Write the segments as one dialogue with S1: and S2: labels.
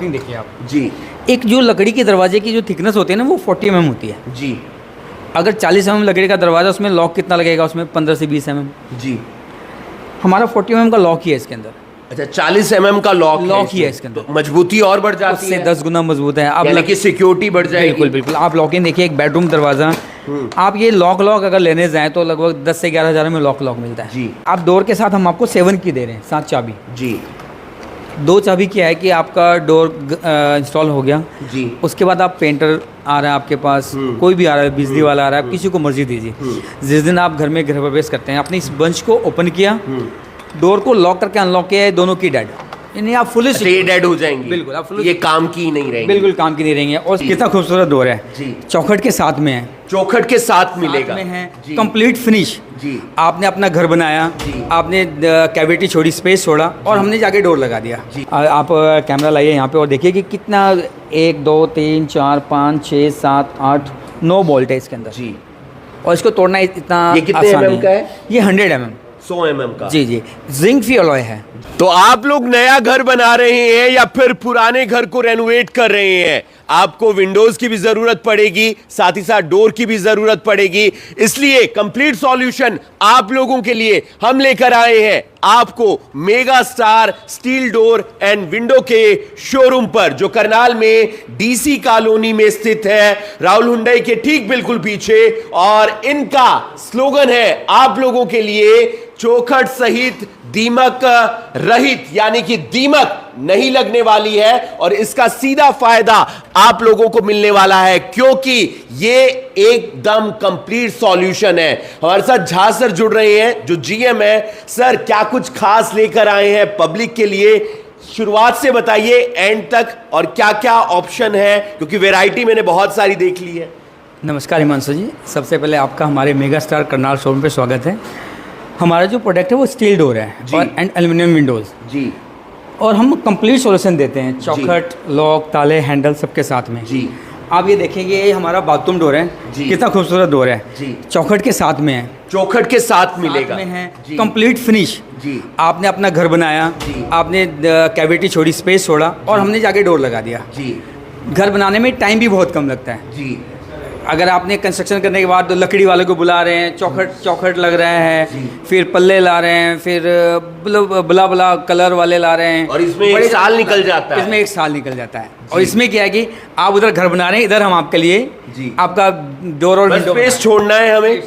S1: Locking देखिए आप
S2: जी।
S1: एक जो लकड़ी के दरवाजे की जो थिकनेस होती है ना वो 40 mm होती है
S2: जी।
S1: अगर 40 mm लकड़ी का दरवाजा उसमें लॉक कितना लगेगा उसमें 15 से 20 mm
S2: जी।
S1: हमारा 40 mm का लॉक ही है इसके अंदर।
S2: अच्छा 40 mm का लॉक
S1: ही है इसके अंदर।
S2: तो मजबूती और बढ़ जाती
S1: उससे
S2: है,
S1: 10 गुना मजबूत है। आप
S2: यानी कि सिक्योरिटी बढ़ जाएगी।
S1: बिल्कुल बिल्कुल। आप लॉकिंग देखिए, एक बेडरूम दरवाजा आप ये लॉक अगर लेने जाएं तो लगभग 10 से 11 हज़ार में लॉक मिलता है
S2: जी।
S1: आप डोर के साथ हम आपको 7 की दे रहे हैं, 7 चाबी।
S2: जी।
S1: 2 चाबी क्या है कि आपका डोर इंस्टॉल हो गया
S2: जी।
S1: उसके बाद आप पेंटर आ रहा है आपके पास, कोई भी आ रहा है, बिजली वाला आ रहा है, किसी को मर्जी दीजिए। जिस दिन आप घर में गृह प्रवेश करते हैं आपने इस बंच को ओपन किया, डोर को लॉक करके अनलॉक किया है, दोनों की डेड, यानी आप फुली
S2: डेड हो जाएंगी।
S1: बिल्कुल आप
S2: ये काम की नहीं रहेंगी।
S1: बिल्कुल काम की नहीं रहेंगे। और कितना खूबसूरत डोर है
S2: जी।
S1: चौखट के साथ में है,
S2: चौखट के साथ मिलेगा
S1: में है,
S2: जी।
S1: कंप्लीट फिनिश जी। आपने अपना घर बनाया
S2: जी।
S1: आपने कैविटी छोड़ी, स्पेस छोड़ा और हमने जाके डोर लगा दिया जी। आप कैमरा लाइए यहाँ पे और देखिए कि कितना 1 2 3 4 5 6 7 8 9 बोल्ट है इसके अंदर जी। और इसको तोड़ना इतना
S2: ये कितने mm का है?
S1: ये 100 mm
S2: 100 mm का
S1: जी जी। जिंक फ्री अलॉय है।
S2: तो आप लोग नया घर बना रहे हैं या फिर पुराने घर को रेनोवेट कर रहे हैं, आपको विंडोज की भी जरूरत पड़ेगी, साथ ही साथ डोर की भी जरूरत पड़ेगी। इसलिए कंप्लीट सॉल्यूशन आप लोगों के लिए हम लेकर आए हैं आपको mega star steel door and window के शोरूम पर, जो करनाल में डीसी कॉलोनी में स्थित है, राहुल हुंडई के ठीक बिल्कुल पीछे। और इनका स्लोगन है आप लोगों के लिए चौखट सहित दीमक रहित, यानी कि दीमक नहीं लगने वाली है। और इसका सीधा फायदा आप लोगों को मिलने वाला है क्योंकि ये एकदम कंप्लीट सॉल्यूशन है। हमारे साथ झा सर जुड़ रहे हैं जो जीएम है। सर क्या कुछ खास लेकर आए हैं पब्लिक के लिए, शुरुआत से बताइए एंड तक, और क्या क्या ऑप्शन है, क्योंकि वैरायटी मैंने बहुत सारी देख ली है।
S1: नमस्कार हिमांशु जी, सबसे पहले आपका हमारे मेगा स्टार करनाल शोरूम पे स्वागत है। हमारा जो प्रोडक्ट है वो स्टील डोर है और एंड एल्युमिनियम विंडोज़ जी। और हम कंप्लीट सॉल्यूशन देते हैं, चौखट, लॉक, ताले, हैंडल सबके साथ में जी। आप ये देखेंगे ये हमारा बाथरूम डोर है, कितना खूबसूरत डोर है जी। चौखट के साथ में है,
S2: चौखट के साथ मिलेगा,
S1: में है, कंप्लीट फिनिश जी। आपने अपना घर बनाया, आपने कैविटी छोड़ी, स्पेस छोड़ा और हमने जाके डोर लगा दिया जी। घर बनाने में टाइम भी बहुत कम लगता है जी। अगर आपने कंस्ट्रक्शन करने के बाद लकड़ी वालों को बुला रहे हैं, चौखट लग रहे हैं, फिर पल्ले ला रहे हैं, फिर बला कलर वाले ला रहे हैं,
S2: और इसमें एक साल निकल जाता है।
S1: इसमें 1 साल निकल जाता है। और इसमें क्या है कि आप उधर घर बना रहे हैं, इधर हम आपके लिए जी आपका डोर और विंडो
S2: स्पेस छोड़ना है, हमें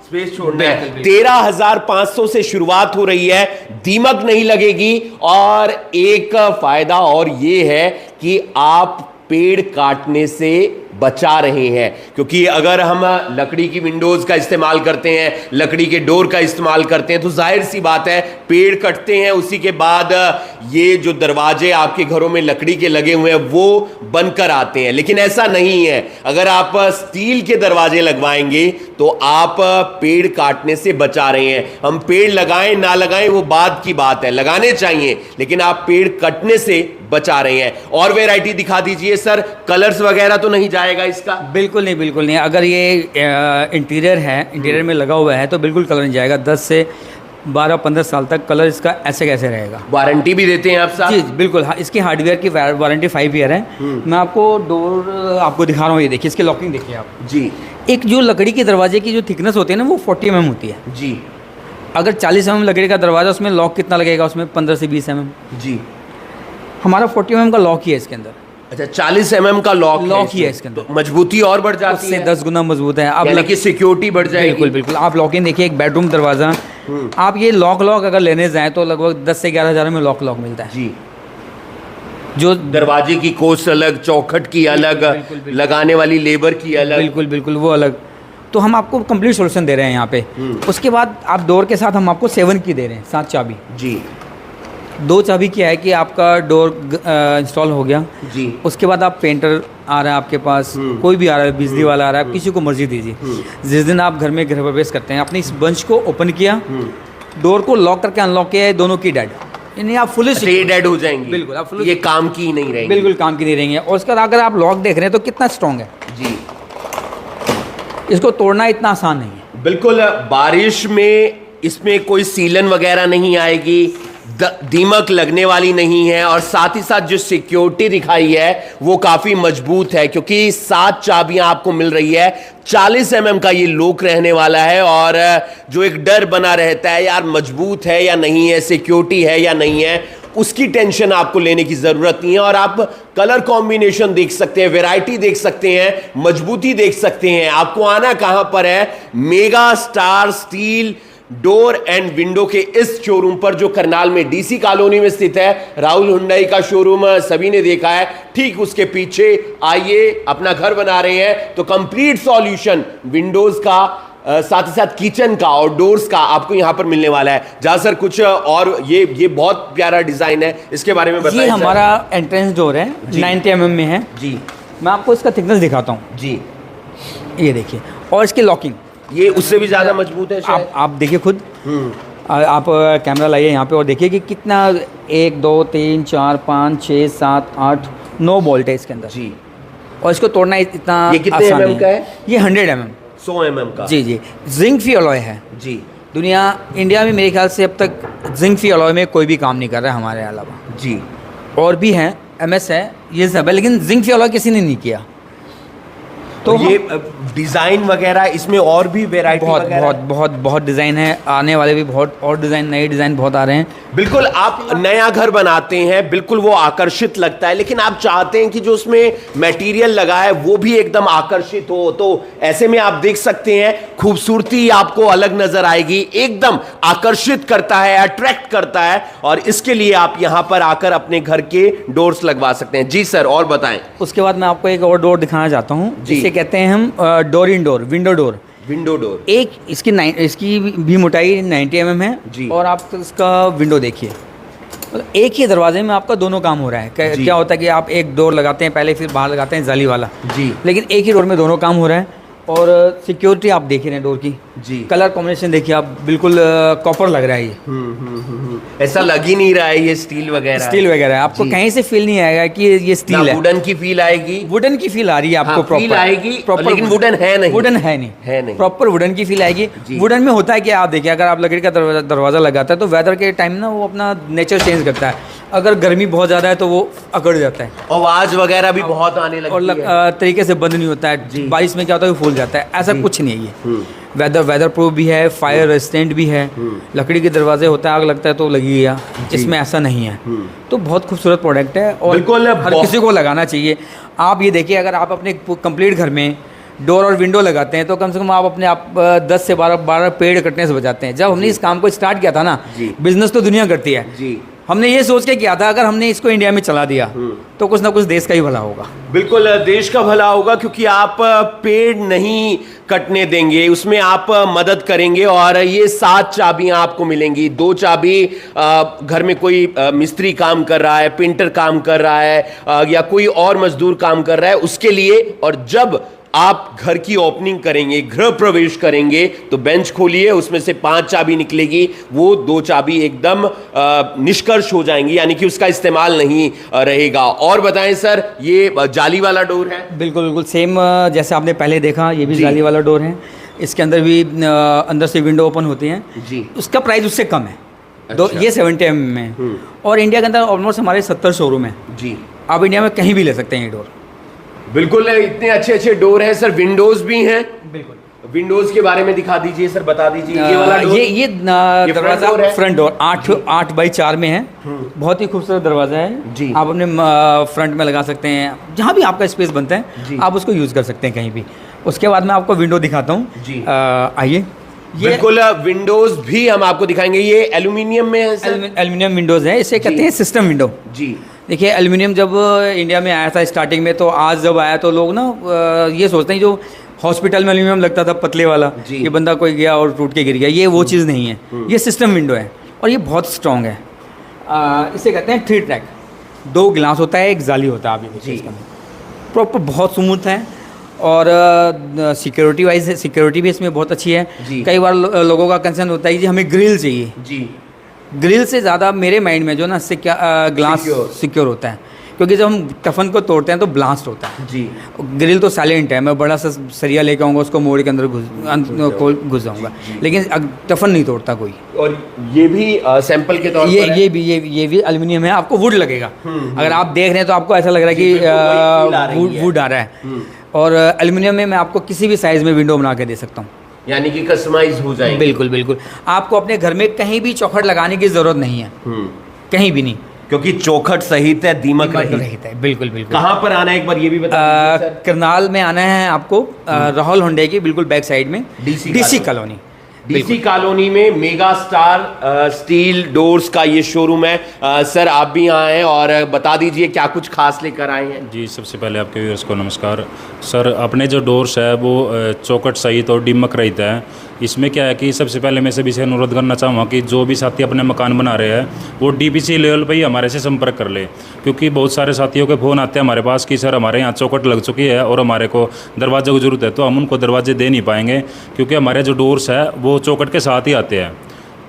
S2: स्पेस छोड़ना है। 13,500 से शुरुआत हो रही है, दीमक नहीं लगेगी। और एक फायदा और ये है कि आप पेड़ काटने से बचा रहे हैं, क्योंकि अगर हम लकड़ी की विंडोज का इस्तेमाल करते हैं, लकड़ी के डोर का इस्तेमाल करते हैं, तो जाहिर सी बात है पेड़ कटते हैं, उसी के बाद ये जो दरवाजे आपके घरों में लकड़ी के लगे हुए हैं वो बनकर आते हैं। लेकिन ऐसा नहीं है, अगर आप स्टील के दरवाजे लगवाएंगे तो आप पेड़ काटने से बचा रहे हैं। हम पेड़ लगाएं ना लगाएं वो बाद की बात है, लगाने चाहिए, लेकिन आप पेड़ कटने से बचा रहे हैं। और वैरायटी दिखा दीजिए सर, कलर्स वगैरह तो नहीं जाएगा इसका?
S1: बिल्कुल नहीं, बिल्कुल नहीं। अगर ये इंटीरियर है, इंटीरियर में लगा हुआ है तो बिल्कुल कलर नहीं जाएगा। 10 से 12-15 साल तक कलर इसका ऐसे कैसे रहेगा।
S2: वारंटी भी देते हैं आप साहब?
S1: जी बिल्कुल। हाँ, इसकी हार्डवेयर की वारंटी 5 ईयर है। मैं आपको डोर आपको दिखा रहा हूँ, ये देखिए इसकी लॉकिंग देखिए आप जी। एक जो लकड़ी के दरवाजे की जो थिकनेस होती है ना वो 40 mm होती है जी। अगर 40 mm लकड़ी का दरवाजा उसमें लॉक कितना लगेगा उसमें 15 से 20 mm जी। हमारा 40 mm का लॉक ही है इसके अंदर।
S2: अच्छा 40 mm का लॉक
S1: ही है इसके अंदर।
S2: तो मजबूती और बढ़ जाती है,
S1: 10 गुना मजबूत है। आप
S2: यानी कि सिक्योरिटी बढ़ जाएगी।
S1: बिल्कुल बिल्कुल। आप लॉकिंग देखिए, एक बेडरूम दरवाजा आप ये लॉक अगर लेने जाएं तो लगभग 10 से 11 हज़ार में लॉक मिलता है जी। जो
S2: दरवाजे की कोस्ट अलग, चौखट की अलग, लगाने वाली लेबर की अलग,
S1: बिल्कुल बिल्कुल वो अलग। तो हम आपको कंप्लीट सोल्यूशन दे रहे हैं यहाँ पे। उसके बाद आप डोर के साथ हम आपको 7 की दे रहे हैं, 7 चाबी जी। 2 चाबी क्या है कि आपका डोर इंस्टॉल हो गया जी। उसके बाद आप पेंटर आ रहा है आपके पास, कोई भी आ रहा है, बिजली वाला आ रहा है, किसी को मर्जी दीजिए। जिस दिन आप घर में गृह प्रवेश करते हैं आपने इस बंच को ओपन किया, डोर को लॉक करके अनलॉक किया है, दोनों की डेड, यानी आप फुली
S2: डेड हो जाएंगी।
S1: बिल्कुल आप
S2: ये काम की नहीं रहेंगे,
S1: बिल्कुल काम की नहीं रहेंगे। और उसके बाद अगर आप लॉक देख रहे हैं तो कितना स्ट्रॉन्ग है जी। इसको तोड़ना इतना आसान नहीं है।
S2: बिल्कुल। बारिश में इसमें कोई सीलन वगैरह नहीं आएगी, दीमक लगने वाली नहीं है, और साथ ही साथ जो सिक्योरिटी दिखाई है वो काफी मजबूत है, क्योंकि 7 चाबियां आपको मिल रही है। 40 mm का ये लॉक रहने वाला है, और जो एक डर बना रहता है यार मजबूत है या नहीं है, सिक्योरिटी है या नहीं है, उसकी टेंशन आपको लेने की जरूरत नहीं है। और आप कलर कॉम्बिनेशन देख सकते हैं, वैरायटी देख सकते हैं, मजबूती देख सकते हैं। आपको आना कहां पर है? Mega star steel door and window के इस शोरूम पर, जो करनाल में डीसी कॉलोनी में स्थित है। राहुल हुंडई का शोरूम सभी ने देखा है, ठीक उसके पीछे आइए, अपना घर बना रहे हैं तो कंप्लीट सॉल्यूशन विंडोज का, साथ ही साथ किचन का और डोर्स का आपको यहां पर मिलने वाला है। जहां सर कुछ और ये बहुत प्यारा डिजाइन है, इसके बारे में बताइए।
S1: ये हमारा एंट्रेंस डोर है, 90 mm में है
S2: जी।
S1: मैं आपको इसका थिकनेस दिखाता हूँ
S2: जी,
S1: ये देखिए, और इसकी लॉकिंग
S2: ये उससे भी ज्यादा मजबूत है शायद।
S1: आप देखिए खुद, आप कैमरा लाइए यहाँ पे और देखिए कि कितना 1 2 3 4 5 6 7 8 9 बोल्ट है इसके अंदर
S2: जी।
S1: और इसको तोड़ना इतना
S2: ये कितने
S1: आसान
S2: mm का है?
S1: ये 100 mm
S2: 100 mm का।
S1: जी जी। जिंक फ्री अलॉय है
S2: जी
S1: इंडिया में मेरे ख्याल से अब तक जिंक फ्री अलॉय में कोई भी काम नहीं कर रहा है हमारे अलावा।
S2: जी।
S1: और भी हैं, MS है, ये सब है, लेकिन जिंक फ्री अलॉय किसी ने नहीं किया।
S2: तो ये डिजाइन वगैरह इसमें और भी वैरायटी
S1: बहुत
S2: वगैरह
S1: बहुत बहुत बहुत डिज़ाइन है, आने वाले भी बहुत और डिज़ाइन, नए डिज़ाइन बहुत आ रहे हैं।
S2: बिल्कुल, आप नया घर बनाते हैं, बिल्कुल वो आकर्षित लगता है, लेकिन आप चाहते हैं कि जो उसमें मटेरियल लगा है वो भी एकदम आकर्षित हो, तो ऐसे में आप देख सकते हैं खूबसूरती आपको अलग नजर आएगी, एकदम आकर्षित करता है, अट्रैक्ट करता है, और इसके लिए आप यहां पर आकर अपने घर के डोर्स लगवा सकते हैं। जी सर, और बताएं।
S1: उसके बाद मैं आपको एक और डोर दिखाना चाहता हूँ,
S2: जी।
S1: जिसे कहते हैं हम door in door, window door.
S2: Window door.
S1: एक इसकी भी मोटाई 90 mm है
S2: जी।
S1: और आप इसका विंडो देखिए, मतलब एक ही दरवाजे में आपका दोनों काम हो रहा है। क्या होता है कि आप एक डोर लगाते हैं पहले, फिर बाहर लगाते हैं जाली वाला
S2: जी,
S1: लेकिन एक ही डोर में दोनों काम हो रहा है। और सिक्योरिटी आप देख रहे हैं डोर की
S2: जी।
S1: कलर कॉम्बिनेशन देखिए आप, बिल्कुल कॉपर लग रहा है ये।
S2: ऐसा लग ही नहीं रहा है ये स्टील वगैरह
S1: है, आपको कहीं से फील नहीं आएगा कि ये स्टील है।
S2: वुडन की फील आएगी,
S1: वुडन की फील आ रही है आपको,
S2: हाँ,
S1: प्रॉपर
S2: फील आएगी,
S1: प्रॉपर,
S2: लेकिन वुडन है नहीं, है नहीं,
S1: प्रॉपर वुडन की फील आएगी। वुडन में होता है कि आप देखिए, अगर आप लकड़ी का दरवाजा लगाता है तो वेदर के टाइम ना वो अपना नेचर चेंज करता है। अगर गर्मी बहुत ज़्यादा है तो वो अकड़ जाता है,
S2: आवाज वगैरह भी बहुत आने लगती है,
S1: और तरीके से बंद नहीं होता है। बारिश में क्या होता है, फूल जाता है। ऐसा कुछ नहीं है ये, वेदर प्रूफ भी है, फायर रेजिस्टेंट भी है। लकड़ी के दरवाजे होता है, आग लगता है तो लगी गया, इसमें ऐसा नहीं है। तो बहुत खूबसूरत प्रोडक्ट है और
S2: बिल्कुल
S1: हर किसी को लगाना चाहिए। आप ये देखिए, अगर आप अपने कंप्लीट घर में डोर और विंडो लगाते हैं तो कम से कम आप अपने 10 से 12 पेड़ कटने से बचाते हैं। जब हमने इस काम को स्टार्ट किया था ना, बिजनेस तो दुनिया करती है, हमने ये सोच के किया था अगर हमने इसको इंडिया में चला दिया तो कुछ ना कुछ देश का ही भला होगा।
S2: बिल्कुल देश का भला होगा, क्योंकि आप पेड़ नहीं कटने देंगे, उसमें आप मदद करेंगे। और ये 7 चाबियां आपको मिलेंगी। 2 चाबी घर में कोई मिस्त्री काम कर रहा है, पेंटर काम कर रहा है, या कोई और मजदूर काम कर रहा है, उसके लिए। और जब आप घर की ओपनिंग करेंगे, गृह प्रवेश करेंगे, तो बेंच खोलिए, उसमें से 5 चाबी निकलेगी, वो 2 चाबी एकदम निष्कर्ष हो जाएंगी, यानी कि उसका इस्तेमाल नहीं रहेगा। और बताएं सर, ये जाली वाला डोर है?
S1: बिल्कुल बिल्कुल सेम जैसे आपने पहले देखा, ये भी जाली वाला डोर है। इसके अंदर भी अंदर से विंडो ओपन होती हैं जी। उसका प्राइस उससे कम है। अच्छा। ये 70 mm में है और इंडिया के अंदर ऑलमोस्ट हमारे 70 शोरूम है जी। आप इंडिया में कहीं भी ले सकते हैं ये डोर।
S2: बिल्कुल, इतने अच्छे अच्छे डोर हैं सर। विंडोज भी हैं। बिल्कुल, विंडोज के बारे में दिखा दीजिए सर, बता दीजिए। ये वाला डोर,
S1: ये दरवाजा फ्रंट डोर 8x4 में है। बहुत ही खूबसूरत दरवाजा है जी। आप अपने फ्रंट में लगा सकते हैं, जहाँ भी आपका स्पेस बनता है आप उसको यूज कर सकते हैं कहीं भी। उसके बाद मैं आपको विंडो दिखाता हूँ जी। आइए,
S2: बिल्कुल विंडोज भी हम आपको दिखाएंगे। ये एल्यूमिनियम में है सर?
S1: एल्यूमिनियम विंडोज है, इसे कहते हैं सिस्टम विंडो जी। देखिए, एल्यूमिनियम जब इंडिया में आया था स्टार्टिंग में, तो आज जब आया तो लोग ना ये सोचते हैं जो हॉस्पिटल में एल्यूमिनियम लगता था पतले वाला, ये बंदा कोई गया और टूट के गिर गया, ये वो चीज़ नहीं है। ये सिस्टम विंडो है और ये बहुत स्ट्रॉन्ग है। इसे कहते हैं 3 ट्रैक। 2 गिलास होता है, एक जाली होता है। अभी प्रॉपर बहुत स्मूथ है और सिक्योरिटी वाइज सिक्योरिटी भी इसमें बहुत अच्छी है। कई बार लोगों का कंसर्न होता है कि हमें ग्रिल चाहिए जी। ग्रिल से ज़्यादा मेरे माइंड में जो ना ग्लास सिक्योर होता है। क्योंकि जब हम टफन को तोड़ते हैं तो ब्लास्ट होता है
S2: जी।
S1: ग्रिल तो साइलेंट है, मैं बड़ा सा सरिया लेके आऊँगा, उसको मोड़ के अंदर घुस जाऊँगा, लेकिन टफन नहीं तोड़ता कोई।
S2: और ये भी सैंपल के तौर पर
S1: ये भी एल्युमिनियम है, आपको वुड लगेगा। अगर आप देख रहे हैं तो आपको ऐसा लग रहा है कि वुड आ रहा है। और एल्युमिनियम में मैं आपको किसी भी साइज़ में विंडो बना के दे सकता हूँ,
S2: यानी कि कस्टमाइज हो जाएगी।
S1: बिल्कुल बिल्कुल। आपको अपने घर में कहीं भी चौखट लगाने की ज़रूरत नहीं है, कहीं भी नहीं,
S2: क्योंकि चौखट सहित है, दीमक रहित
S1: है। बिल्कुल बिल्कुल।
S2: कहाँ पर आना है एक बार ये भी बता दीजिए सर।
S1: करनाल में आना है आपको, राहुल हुंडई की बिल्कुल बैक साइड में डीसी कॉलोनी।
S2: डीसी कॉलोनी में मेगा स्टार स्टील डोर्स का ये शोरूम है। सर आप भी यहाँ हैं और बता दीजिए क्या कुछ खास लेकर आए हैं।
S3: जी, सबसे पहले आपके व्यूअर्स को नमस्कार। सर अपने जो डोर्स है वो चौकट सहित और डिमक रहित है। इसमें क्या है कि सबसे पहले मैं सभी से अनुरोध करना चाहूँगा कि जो भी साथी अपने मकान बना रहे हैं वो डीपीसी लेवल पे ही हमारे से संपर्क कर ले, क्योंकि बहुत सारे साथियों के फ़ोन आते हैं हमारे पास कि सर हमारे यहाँ चौकट लग चुकी है और हमारे को दरवाजे की ज़रूरत है, तो हम उनको दरवाजे दे नहीं पाएंगे क्योंकि हमारे जो डोर्स है वो चौकट के साथ ही आते हैं।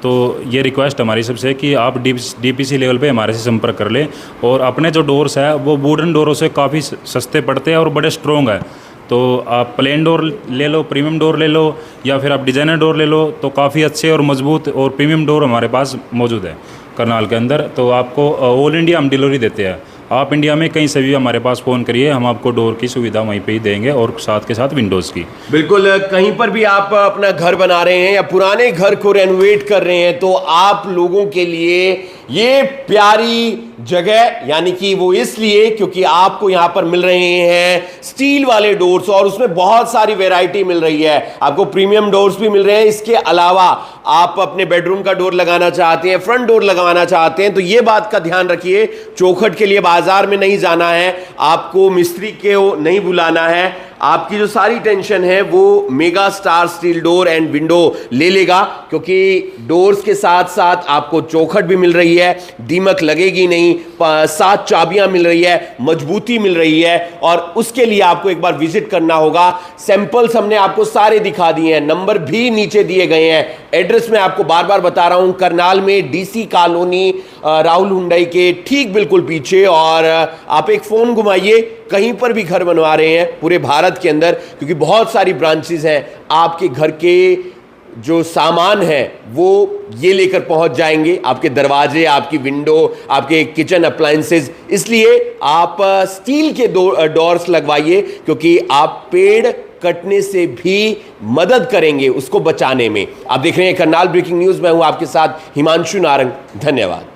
S3: तो ये रिक्वेस्ट हमारी सबसे कि आप डीपीसी लेवल पे हमारे से संपर्क कर लें। और अपने जो डोर्स है वो वुडन डोरों से काफ़ी सस्ते पड़ते हैं और बड़े स्ट्रॉन्ग है। तो आप प्लेन डोर ले लो, प्रीमियम डोर ले लो, या फिर आप डिज़ाइनर डोर ले लो, तो काफ़ी अच्छे और मजबूत और प्रीमियम डोर हमारे पास मौजूद है करनाल के अंदर। तो आपको ऑल इंडिया हम डिलीवरी देते हैं। आप इंडिया में कहीं से भी हमारे पास फ़ोन करिए, हम आपको डोर की सुविधा वहीं पे ही देंगे और साथ के साथ विंडोज़ की।
S2: बिल्कुल, कहीं पर भी आप अपना घर बना रहे हैं या पुराने घर को रेनोवेट कर रहे हैं तो आप लोगों के लिए ये प्यारी जगह, यानी कि वो इसलिए क्योंकि आपको यहां पर मिल रहे हैं स्टील वाले डोर्स और उसमें बहुत सारी वैरायटी मिल रही है। आपको प्रीमियम डोर्स भी मिल रहे हैं। इसके अलावा आप अपने बेडरूम का डोर लगाना चाहते हैं, फ्रंट डोर लगाना चाहते हैं, तो ये बात का ध्यान रखिए, चौखट के लिए बाजार में नहीं जाना है, आपको मिस्त्री को नहीं बुलाना है। आपकी जो सारी टेंशन है वो mega star steel door and window ले लेगा, क्योंकि डोर्स के साथ साथ आपको चौखट भी मिल रही है, दीमक लगेगी नहीं, 7 चाबियां मिल रही है, मजबूती मिल रही है। और उसके लिए आपको एक बार विजिट करना होगा। सैंपल्स हमने आपको सारे दिखा दिए हैं, नंबर भी नीचे दिए गए हैं। एड्रेस मैं आपको बार बार बता रहा हूं, करनाल में डीसी कॉलोनी राहुल हुंडई के ठीक बिल्कुल पीछे। और आप एक फोन घुमाइए, कहीं पर भी घर बनवा रहे हैं पूरे भारत के अंदर, क्योंकि बहुत सारी ब्रांचेस हैं, आपके घर के जो सामान है वो ये लेकर पहुंच जाएंगे, आपके दरवाजे, आपकी विंडो, आपके किचन अप्लायंसेस। इसलिए आप स्टील के डोर्स लगवाइए, क्योंकि आप पेड़ कटने से भी मदद करेंगे उसको बचाने में। आप देख रहे हैं करनाल ब्रेकिंग न्यूज, मैं हूं आपके साथ हिमांशु नारंग। धन्यवाद।